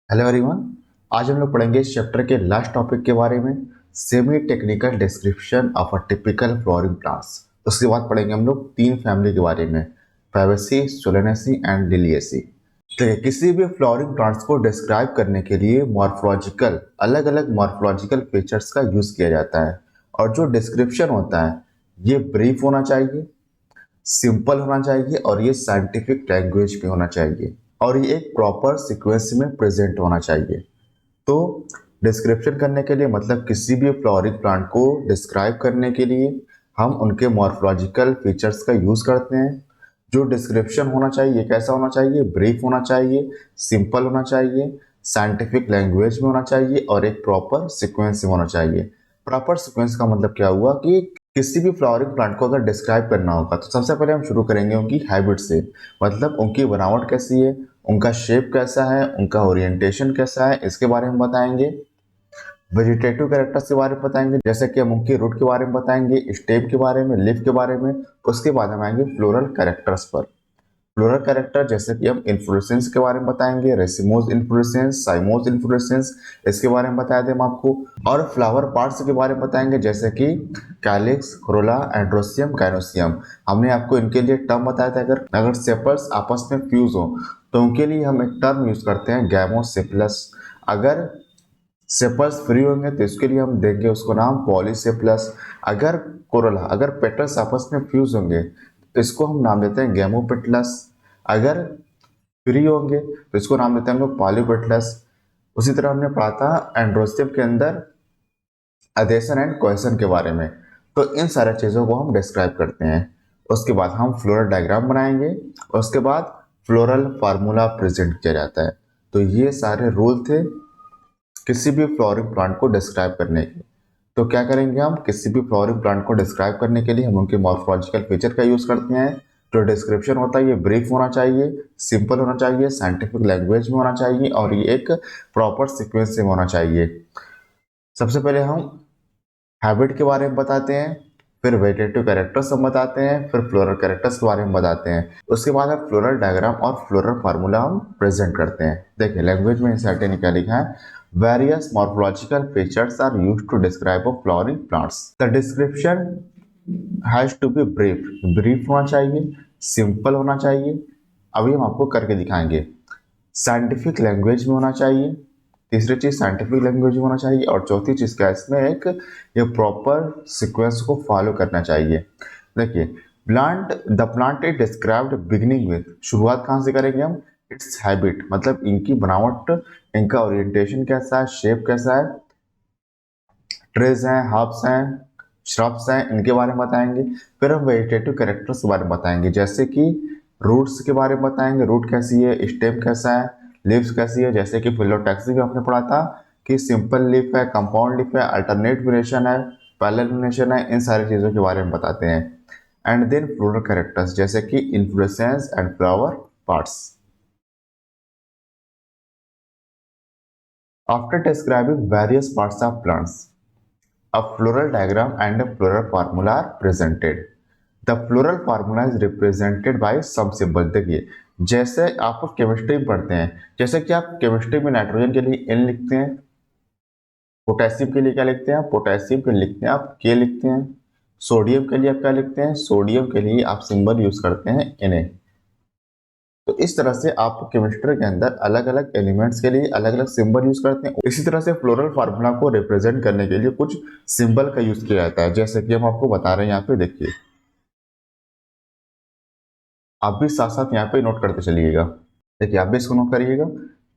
Hello everyone. आज हम लोग पढ़ेंगे इस चैप्टर के लास्ट टॉपिक के बारे में, semi technical description of a typical flowering plants. उसके बाद पढ़ेंगे हम लोग तीन फैमिली के बारे में, फैबेसी, सोलेनेसी एंड लिलिएसी। देखिए, किसी भी फ्लावरिंग प्लांट्स को डिस्क्राइब करने के लिए मॉर्फोलॉजिकल अलग अलग मॉर्फोलॉजिकल फीचर्स का यूज किया जाता है। और जो डिस्क्रिप्शन होता है ये ब्रीफ होना चाहिए, सिंपल होना चाहिए और ये साइंटिफिक लैंग्वेज में होना चाहिए और ये एक प्रॉपर सीक्वेंस में प्रेजेंट होना चाहिए। तो डिस्क्रिप्शन करने के लिए मतलब किसी भी फ्लावरिंग प्लांट को डिस्क्राइब करने के लिए हम उनके मॉर्फोलॉजिकल फीचर्स का यूज करते हैं। जो डिस्क्रिप्शन होना चाहिए कैसा होना चाहिए, ब्रीफ होना चाहिए, सिंपल होना चाहिए, साइंटिफिक लैंग्वेज में होना चाहिए और एक प्रॉपर सीक्वेंस में होना चाहिए। प्रॉपर सीक्वेंस का मतलब क्या हुआ कि किसी भी फ्लावरिंग प्लांट को अगर डिस्क्राइब करना होगा तो सबसे पहले हम शुरू करेंगे उनकी हैबिट से, मतलब उनकी बनावट कैसी है, उनका शेप कैसा है, उनका ओरिएंटेशन कैसा है, इसके बारे में बताएंगे। वेजिटेटिव कैरेक्टर्स के बारे में बताएंगे, जैसे कि हम उनकी रूट के बारे में बताएंगे, स्टेम के बारे में, लीफ के बारे में। उसके बाद हम आएंगे फ्लोरल कैरेक्टर्स पर। फ्लोरल कैरेक्टर जैसे कि हम इन्फ्लोरेसेंस के बारे में बताएंगे, रेसिमोज इन्फ्लोरेसेंस, साइमोज इन्फ्लोरेसेंस, इसके बारे में बताया थे हम आपको। और फ्लावर पार्ट्स के बारे में बताएंगे, जैसे कि कैलिक्स, कोरोला, एंड्रोसियम, काइनोसियम। हमने आपको इनके लिए टर्म बताया था, अगर अगर सेपल्स आपस में फ्यूज हो तो उनके लिए हम एक टर्म यूज करते हैं, गैमोसेप्लस। अगर सेपल्स फ्री होंगे तो इसके लिए हम देंगे उसको नाम पॉलीसेप्लस। अगर कोरोला, अगर पेटल्स आपस में फ्यूज होंगे तो इसको हम नाम देते हैं गैमोपेटलस। अगर फ्री होंगे तो इसको नाम देते हैं हम लोग पॉलीपेटलस। उसी तरह हमने पढ़ा था एंड्रोसियम के अंदर अधेशन एंड कोहेशन के बारे में। तो इन सारे चीज़ों को हम डिस्क्राइब करते हैं। उसके बाद हम फ्लोरल डायग्राम बनाएंगे। उसके बाद फ्लोरल फार्मूला प्रेजेंट किया जाता है। तो ये सारे रूल थे किसी भी फ्लावरिंग प्लांट को डिस्क्राइब करने के। तो क्या करेंगे, हम किसी भी फ्लावरिंग प्लांट को डिस्क्राइब करने के लिए हम उनके मॉर्फोलॉजिकल फीचर का यूज करते हैं। जो डिस्क्रिप्शन होता है ये ब्रीफ होना चाहिए, सिंपल होना चाहिए, साइंटिफिक लैंग्वेज में होना चाहिए और ये एक प्रॉपर सीक्वेंस में होना चाहिए। सबसे पहले हम हैबिट के बारे में बताते हैं, फिर वेजिटेटिव कैरेक्टर्स हम बताते हैं, फिर फ्लोरल कैरेक्टर्स के बारे में बताते हैं। उसके बाद हम फ्लोरल डायग्राम और फ्लोरल फार्मूला हम प्रेजेंट करते हैं। देखिए लैंग्वेज में इंसर्ट ने क्या लिखा है, various morphological features are used to describe a flowering plants. The description has to be brief, brief होना चाहिए, सिंपल होना चाहिए। अभी हम आपको करके दिखाएंगे। साइंटिफिक लैंग्वेज में होना चाहिए, तीसरी चीज साइंटिफिक लैंग्वेज में होना चाहिए और चौथी चीज क्या है, इसमें एक ये प्रॉपर सीक्वेंस को फॉलो करना चाहिए। देखिए the plant is described beginning with, शुरुआत कहाँ से करेंगे हम, इट्स हैबिट, मतलब इनकी बनावट, इनका ओरिएंटेशन कैसा है, शेप कैसा है, ट्रेज हैं, हर्ब्स हैं, श्रब्स हैं, इनके बारे में बताएंगे। फिर हम वेजिटेटिव कैरेक्टर्स के बारे में बताएंगे, जैसे कि रूट्स के बारे में बताएंगे, रूट कैसी है, स्टेम कैसा है, लीव्स कैसी है, जैसे कि फिलोटैक्सी में आपने पढ़ा था कि सिंपल लीफ है, कंपाउंड लीफ है, अल्टरनेट वेरिएशन है, पैरेलल वेरिएशन है, इन सारी चीज़ों के बारे में बताते हैं। एंड देन फ्लोरल कैरेक्टर्स जैसे कि inflorescence and flower parts. After describing various parts of plants, a floral diagram and a floral formula are presented. The floral formula is represented by some symbol। देखिए जैसे आप chemistry में पढ़ते हैं, जैसे कि आप केमिस्ट्री में नाइट्रोजन के लिए N लिखते हैं, पोटेशियम के लिए क्या लिखते हैं, पोटेशियम के लिए लिखते हैं आप K लिखते हैं, सोडियम के लिए आप क्या लिखते हैं, सोडियम के लिए आप सिंबल यूज करते हैं Na। तो इस तरह से आप केमिस्ट्री के अंदर अलग अलग एलिमेंट्स के लिए अलग अलग सिंबल यूज करते हैं। इसी तरह से फ्लोरल फार्मूला को रिप्रेजेंट करने के लिए कुछ सिंबल का यूज किया जाता है, जैसे कि हम आपको बता रहे हैं यहाँ पे देखिए। आप भी साथ साथ यहाँ पे नोट करते चलिएगा। देखिए आप भी इसको नोट करिएगा।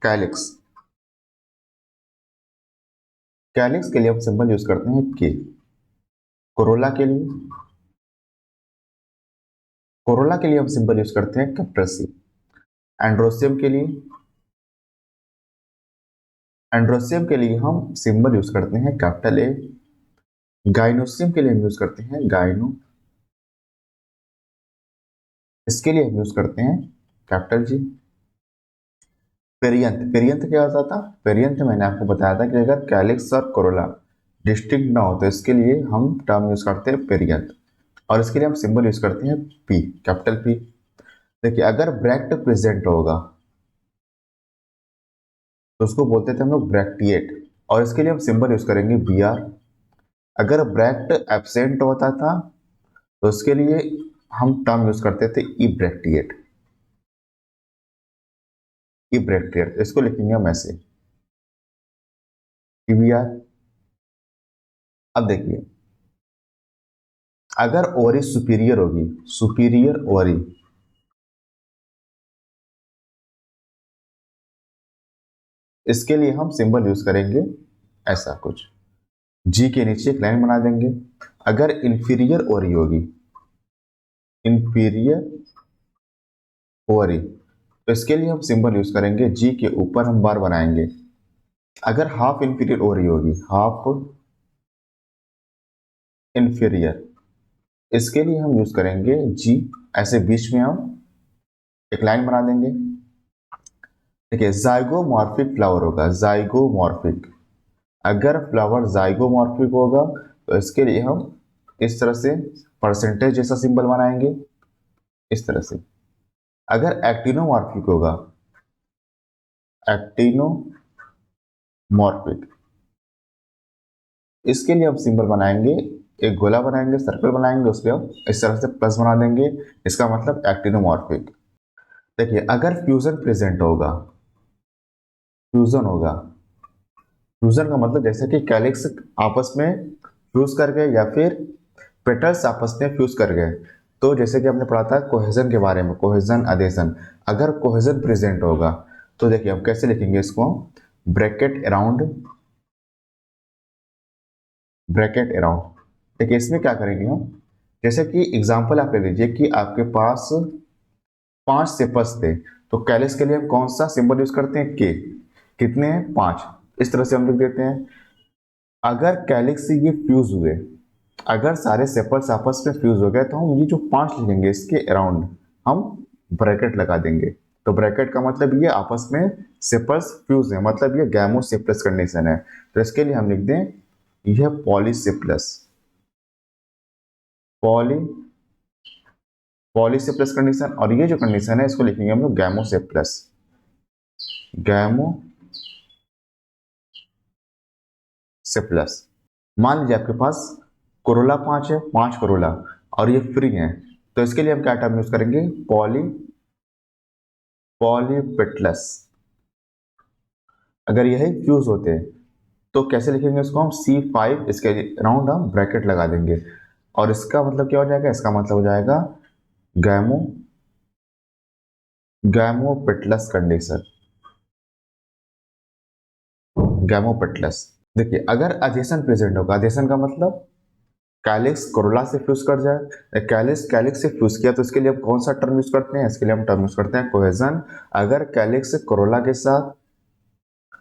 कैलिक्स, कैलिक्स के लिए हम सिंबल यूज करते हैं के। कोरोला के लिए, कोरोला के लिए हम सिंबल यूज करते हैं कैपिटल सी। एंड्रोसियम के लिए, एंड्रोसियम के लिए हम सिंबल यूज करते हैं कैपिटल ए। गाइनोसियम के लिए हम यूज करते हैं गाइनो, इसके लिए हम यूज करते हैं कैपिटल जी। पेरियंथ, पेरियंथ क्या होता था, पेरियंथ मैंने आपको बताया था कि अगर कैलिक्स और कोरोला डिस्टिंक्ट ना हो तो इसके लिए हम टर्म यूज करते हैं पेरियंथ और इसके लिए हम सिंबल यूज करते हैं पी, कैपिटल पी। देखिए अगर ब्रैक्ट प्रेजेंट होगा, तो उसको बोलते थे हम लोग ब्रैक्टिएट, और इसके लिए हम सिंबल यूज करेंगे बी आर। अगर ब्रैक्ट एब्सेंट होता था तो उसके लिए हम टर्म यूज करते थे ई ब्रैक्टिएट। ई ब्रैक्टिएट इसको लिखेंगे हम ऐसे, बी आर। अब देखिए, अगर ओवरी सुपीरियर होगी, सुपीरियर ओवरी, इसके लिए हम सिंबल यूज करेंगे ऐसा कुछ, जी के नीचे एक लाइन बना देंगे। अगर इंफीरियर ओवरी होगी, इंफीरियर ओवरी, तो इसके लिए हम सिंबल यूज करेंगे जी के ऊपर हम बार बनाएंगे। अगर हाफ इंफीरियर ओवरी होगी, हाफ इंफीरियर, इसके लिए हम यूज करेंगे जी, ऐसे बीच में हम एक लाइन बना देंगे। देखिए, जाइगोमॉर्फिक फ्लावर होगा, जाइगोमॉर्फिक, अगर फ्लावर जाइगोमॉर्फिक होगा तो इसके लिए हम इस तरह से परसेंटेज जैसा सिंबल बनाएंगे, इस तरह से। अगर एक्टिनोमॉर्फिक होगा, एक्टिनोमॉर्फिक, इसके लिए हम सिंबल बनाएंगे, एक गोला बनाएंगे, सर्कल बनाएंगे, उस पर हम इस तरह से प्लस बना देंगे, इसका मतलब एक्टिनोमॉर्फिक। देखिए, अगर फ्यूजन प्रेजेंट होगा, फ्यूजन होगा, फ्यूजन का मतलब जैसे कि कैलिक्स आपस में फ्यूज कर गए या फिर पेटल्स आपस में फ्यूज कर गए, तो जैसे कि हमने पढ़ा था कोहेजन के बारे में, कोहेजन अधेशन। अगर कोहेजन प्रेजेंट होगा तो देखिए हम कैसे लिखेंगे इसको, ब्रैकेट अराउंड, ब्रैकेट अराउंड। देखिए इसमें क्या करेंगे हम, जैसे कि एग्जांपल आप ले लीजिए कि आपके पास 5 सेपल्स थे, तो कैलिक्स के लिए हम कौन सा सिंबल यूज करते हैं, के, कितने हैं, 5, इस तरह से हम लिख देते हैं। अगर कैलिक्स से ये फ्यूज हुए, अगर सारे सेपल्स आपस में फ्यूज हो गए, तो हम ये जो 5 लिखेंगे इसके अराउंड हम ब्रैकेट लगा देंगे। तो ब्रैकेट का मतलब ये आपस में सेपल्स फ्यूज है, मतलब ये गैमोसेप्लस कंडीशन है। तो इसके लिए हम लिख दें यह पॉलीसेप्लस, पॉली पॉलीसेप्लस कंडीशन, और ये जो कंडीशन है इसको लिखेंगे हम लोग गैमोसेप्लस, गैमोसेप्लस। मान लीजिए आपके पास कोरोला 5 है, 5 कोरोला, और ये फ्री है, तो इसके लिए हम क्या टर्म यूज करेंगे, पॉलीपेटलस। अगर यही फ्यूज होते हैं तो कैसे लिखेंगे इसको हम, C5, इसके राउंड हम ब्रैकेट लगा देंगे, और इसका मतलब क्या हो जाएगा, इसका मतलब हो जाएगा गैमो गैमोपेटलस कंडीशन, गैमोपेटलस। देखिए, अगर अधेशन प्रेजेंट होगा, अधेशन का मतलब कैलिक्स कोरोला से फ्यूज कर जाए, कैलिक्स कैलिक्स से फ्यूज किया, तो इसके लिए हम कौन सा टर्म यूज करते हैं, इसके लिए हम टर्म यूज करते हैं कोहेजन। अगर कैलिक्स कोरोला के साथ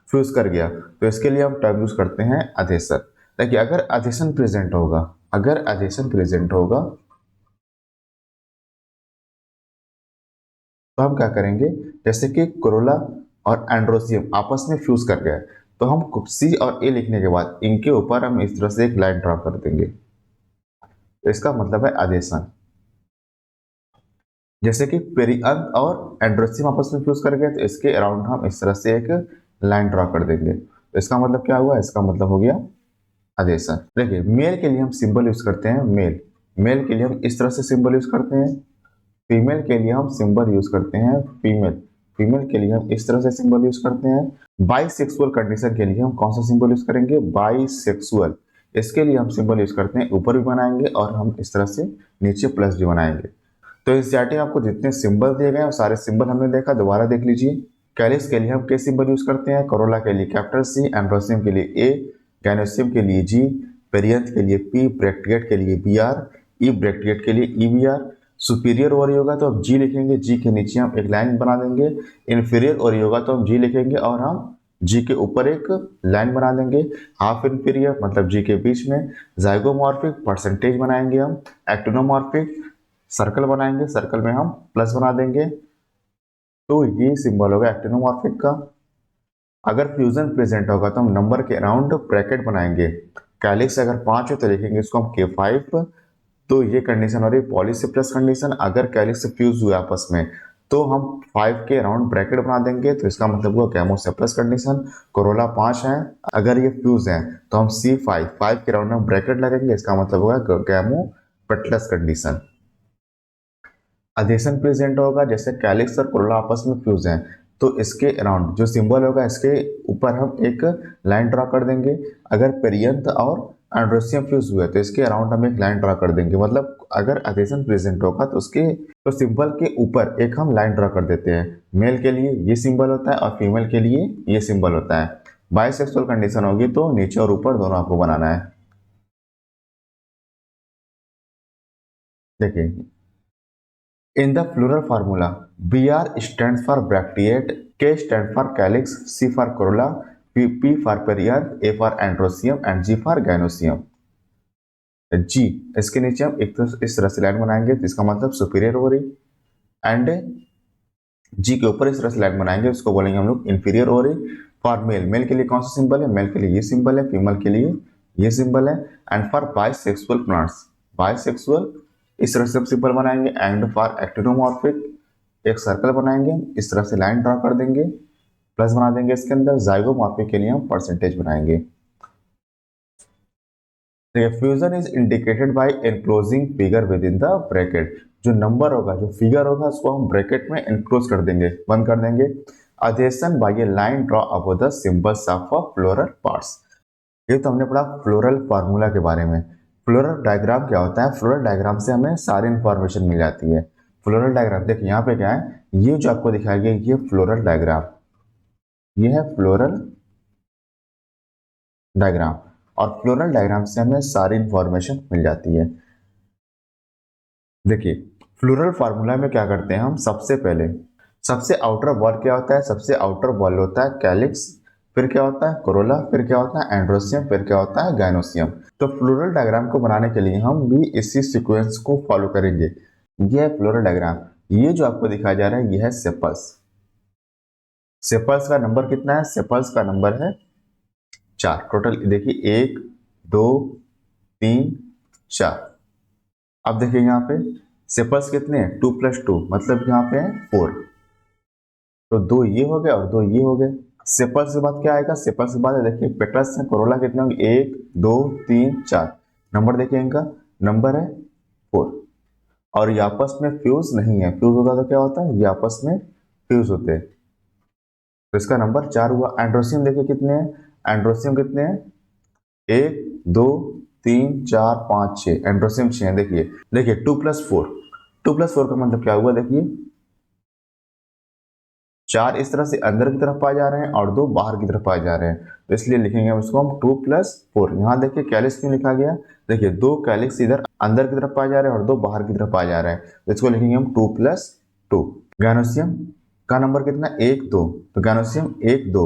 फ्यूज कर गया तो इसके लिए हम टर्म यूज करते हैं अधेशन। देखिए, अगर अधेशन प्रेजेंट होगा, अगर अधेशन प्रेजेंट होगा तो हम क्या करेंगे, जैसे कि कोरोला और एंड्रोसियम आपस में फ्यूज कर गए, तो हम सी और ए लिखने के बाद इनके ऊपर हम इस तरह से एक लाइन ड्रॉ कर देंगे, तो इसका मतलब है अधेशन। जैसे कि पेरिअंथ और एंड्रोसियम आपस में फ्यूज कर गए, तो इसके अराउंड हम इस तरह से एक लाइन ड्रॉ कर देंगे, तो इसका मतलब क्या हुआ, इसका मतलब हो गया अधेशन। देखिए, मेल के लिए हम सिंबल यूज करते हैं, मेल, मेल के लिए हम इस तरह से सिंबल यूज करते हैं। फीमेल के लिए हम सिंबल यूज करते हैं फीमेल, फीमेल के लिए हम इस तरह से सिंबल यूज करते हैं। बाइसेक्सुअल कंडीशन के लिए हम कौन सा सिंबल यूज करेंगे, बाइसेक्सुअल, इसके लिए हम सिंबल यूज करते हैं, ऊपर भी बनाएंगे और हम इस तरह से नीचे प्लस भी बनाएंगे। तो इस चार्ट में आपको जितने सिंबल दिए गए हैं सारे सिंबल हमने देखा, दोबारा देख लीजिए। कैलिक्स के लिए हम के सिंबल यूज करते हैं, कोरोला के लिए कैपिटल सी, एंड्रोसियम के लिए ए, गैनोसियम के लिए जी, पेरियंथ के लिए पी, ब्रैक्टिएट के लिए बी आर, ई ब्रैक्टिएट के लिए E B R. Superior ovary होगा तो हम जी लिखेंगे, जी के नीचे हम एक लाइन बना देंगे। इन्फीरियर ओवरी होगा तो हम जी लिखेंगे और हम जी के ऊपर एक लाइन बना देंगे। हाफ इन्फीरियर मतलब जी के बीच में। जाइगोमॉर्फिक परसेंटेज बनाएंगे हम। एक्टिनोमॉर्फिक सर्कल बनाएंगे, सर्कल में हम प्लस बना देंगे, तो ये सिंबल होगा एक्टिनोमॉर्फिक का। अगर फ्यूजन प्रेजेंट होगा तो हम नंबर के अराउंड ब्रैकेट बनाएंगे। कैलिक्स अगर 5 है तो लिखेंगे इसको हम K5, तो ये कंडीशन हो रही है पॉलीसेप्टस कंडीशन। अगर कैलिक्स फ्यूज हुए आपस में तो हम 5 के अराउंड ब्रैकेट बना देंगे, तो इसका मतलब हुआ गैमो सेप्लस कंडीशन। कोरोला 5 है, अगर ये फ्यूज है तो हम C5 के अराउंड में ब्रैकेट लगेंगे, इसका मतलब हुआ गैमो पेटलस कंडीशन। अधेशन प्रेजेंट होगा, जैसे कैलिक्स और कोरोला आपस में फ्यूज हैं, तो इसके अराउंड जो सिंबल होगा इसके ऊपर हम एक लाइन ड्रा कर देंगे। अगर पेरियंथ और एंड्रोसियम फ्यूज हुए तो इसके अराउंड हम एक लाइन ड्रा कर देंगे। मतलब अगर अधेशन प्रेजेंट होगा तो उसके तो सिंबल के ऊपर एक हम लाइन ड्रा कर देते हैं। मेल के लिए ये सिंबल होता है और फीमेल के लिए ये सिंबल होता है। बाइसेक्सुअल कंडीशन होगी तो नीचे और ऊपर दोनों आपको बनाना है। देखिए, in the plural formula, BR stands for bracteate, K stands for calyx, C for corolla, P for perianth, A for androcium and G for gynoecium। G, इसके नीचे हम एक तो इस तरह से लाइन बनाएंगे तो इसका मतलब सुपीरियर ओवरी, एंड G के ऊपर इस तरह से लाइन बनाएंगे उसको बोलेंगे हम लोग inferior ovary. For male, male के लिए कौन सा सिंबल है? मेल के लिए ये सिंबल है, फीमेल के लिए ये सिंबल है। And for bisexual plants, bisexual इस तरह से सिंबल बनाएंगे। एंड फॉर एक्टिनोमॉर्फिक एक सर्कल बनाएंगे, इस तरह से लाइन ड्रा कर देंगे, प्लस बना देंगे इसके अंदर। जाइगोमॉर्फिक के लिए हम परसेंटेज बनाएंगे। Fusion is indicated by enclosing figure with in the bracket. जो नंबर होगा, जो फिगर होगा, उसको हम ब्रैकेट में एनक्लोज कर देंगे, बंद कर देंगे। Adhesion by a line draw above the symbols of floral parts. ये तो हमने पढ़ा फ्लोरल फार्मूला के बारे में। फ्लोरल डायग्राम क्या होता है? फ्लोरल डायग्राम से हमें सारी इंफॉर्मेशन मिल जाती है। फ्लोरल डायग्राम देखिए यहाँ पे क्या है, ये जो आपको दिखाया गया ये फ्लोरल डायग्राम, ये है फ्लोरल डायग्राम। और फ्लोरल डायग्राम से हमें सारी इंफॉर्मेशन मिल जाती है। देखिए, फ्लोरल फार्मूला में क्या करते हैं हम? सबसे पहले सबसे आउटर वॉल क्या होता है? सबसे आउटर वॉल होता है कैलिक्स, फिर क्या होता है? कोरोला, फिर क्या होता है? एंड्रोसियम, फिर क्या होता है? गाइनोसियम। तो फ्लोरल डायग्राम को बनाने के लिए हम भी इसी सीक्वेंस को फॉलो करेंगे। यह है फ्लोरल डायग्राम। ये जो आपको दिखाया जा रहा है यह है सेपल्स। सेपल्स का नंबर कितना है? सेपल्स का नंबर है 4 टोटल। देखिए 1 2 3 4। अब देखिए यहाँ पे सेपल्स कितने हैं? 2 + 2 मतलब यहाँ पे है 4। तो 2 ये हो गए और 2 ये हो गए। सेपल्स के बाद क्या आएगा? सेपल्स के बाद देखिए पेटल्स हैं, कोरोला कितने होंगे? 1 2 3 4। नंबर देखिए इनका, नंबर है 4। और ये आपस में फ्यूज नहीं है। फ्यूज होता तो क्या होता है? ये आपस में फ्यूज होते हैं। तो इसका नंबर 4 हुआ। एंड्रोसियम देखिए कितने हैं? एंड्रोसियम कितने हैं? 1 2 3 4 5 6। एंड्रोसियम 6 है। देखिए देखिए 2 + 4, 2 + 4 का मतलब क्या हुआ? देखिए 4 इस तरह से अंदर की तरफ पाए जा रहे हैं और 2 बाहर की तरफ पाए जा रहे हैं, तो इसलिए लिखेंगे हम इसको हम 2 + 4। यहाँ देखिए कैलिक्स क्यों लिखा गया? देखिए 2 कैलिक्स इधर अंदर की तरफ पाए जा रहे हैं और 2 बाहर की तरफ पाए जा रहे हैं, तो इसको लिखेंगे हम 2 + 2। गैनोसियम का नंबर कितना? 1 2। तो गैनोसियम 1 2।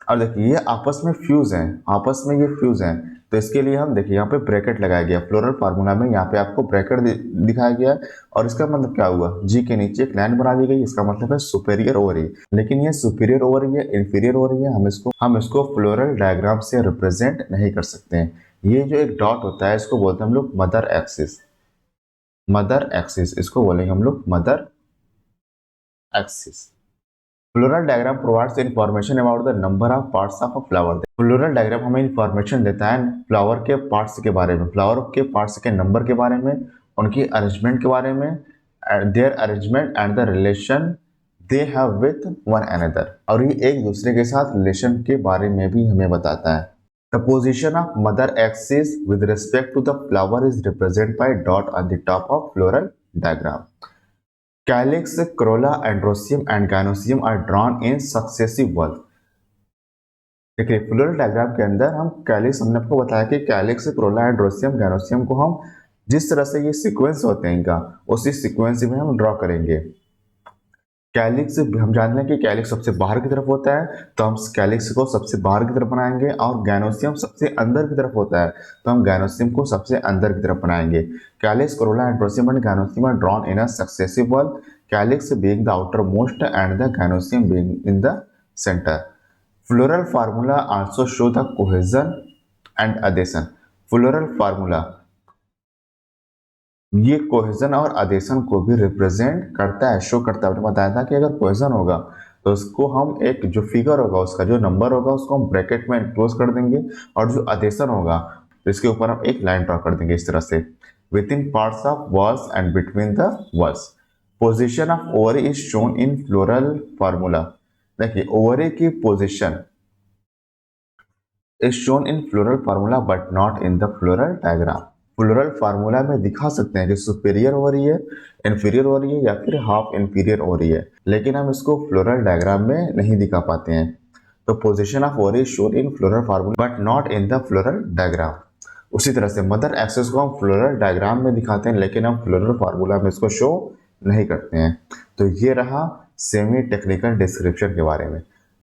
और देखिए ये आपस में फ्यूज हैं, आपस में ये फ्यूज हैं, तो इसके लिए हम देखिए यहाँ पे ब्रैकेट लगाया गया। फ्लोरल फार्मूला में यहाँ पे आपको ब्रैकेट दिखाया गया है। और इसका मतलब क्या हुआ? जी के नीचे एक लाइन बना दी गई, इसका मतलब है सुपेरियर ओवरी। लेकिन ये सुपेरियर ओवरी है, इंफीरियर ओवरी है, हम इसको फ्लोरल डायग्राम से रिप्रेजेंट नहीं कर सकते हैं। ये जो एक डॉट होता है इसको बोलते हैं हम लोग मदर एक्सिस। मदर एक्सिस इसको बोलेंगे हम लोग mother axis. Floral diagram provides information about the number of parts of a flower. Floral diagram हमें इंफॉर्मेशन देता है फ्लावर के पार्ट्स के बारे में, फ्लावर के पार्ट्स के नंबर के बारे में, उनकी अरेंजमेंट के बारे में, their arrangement and the relation they have with one another. और ये एक दूसरे के साथ रिलेशन के बारे में भी हमें बताता है। The position of mother axis with respect to the flower is represent by dot on the top of floral diagram. Calyx, corolla, androcium and gynoecium are drawn in successive whorl। देखिए floral diagram के अंदर हम calyx, हमने आपको बताया कि calyx, Corolla, androecium, gynoecium को हम जिस तरह से ये सीक्वेंस होते हैं इनका, उसी सीक्वेंस में हम ड्रॉ करेंगे। कैलिक्स हम जानते हैं कि कैलिक्स सबसे बाहर की तरफ होता है, तो हम कैलिक्स को सबसे बाहर की तरफ बनाएंगे। और गैनोसियम सबसे अंदर की तरफ होता है, तो हम गैनोसियम को सबसे अंदर की तरफ बनाएंगे। Calyx, corolla, androecium and gynoecium are drawn in a successive whorl, calyx being the outermost and the gynoecium being in the centre. Floral formula also show the cohesion and adhesion. Floral formula ये cohesion और adhesion को भी represent करता है, show करता है। आपने बताया था कि अगर कोहेजन होगा तो उसको हम एक जो फिगर होगा, उसका जो नंबर होगा उसको हम ब्रैकेट में एनक्लोज कर देंगे, और जो अदेशन होगा तो इसके ऊपर हम एक लाइन ड्रॉ कर देंगे इस तरह से, within parts of whorls and between the whorls. Position of ovary is shown in floral formula. देखिए ओवरी की position is shown in floral formula but not in the floral diagram. Floral formula में दिखा सकते हैं कि superior हो रही है, इंफीरियर हो रही है, या फिर हाफ इंफीरियर हो रही है, लेकिन हम इसको फ्लोरल डायग्राम में नहीं दिखा पाते हैं। तो position of ovary shown in floral formula but not in the floral diagram. उसी तरह से मदर एक्सेस को हम फ्लोरल डायग्राम में दिखाते हैं, लेकिन हम फ्लोरल फार्मूला में इसको शो नहीं करते हैं। तो ये रहा सेमी टेक्निकल डिस्क्रिप्शन के बारे में।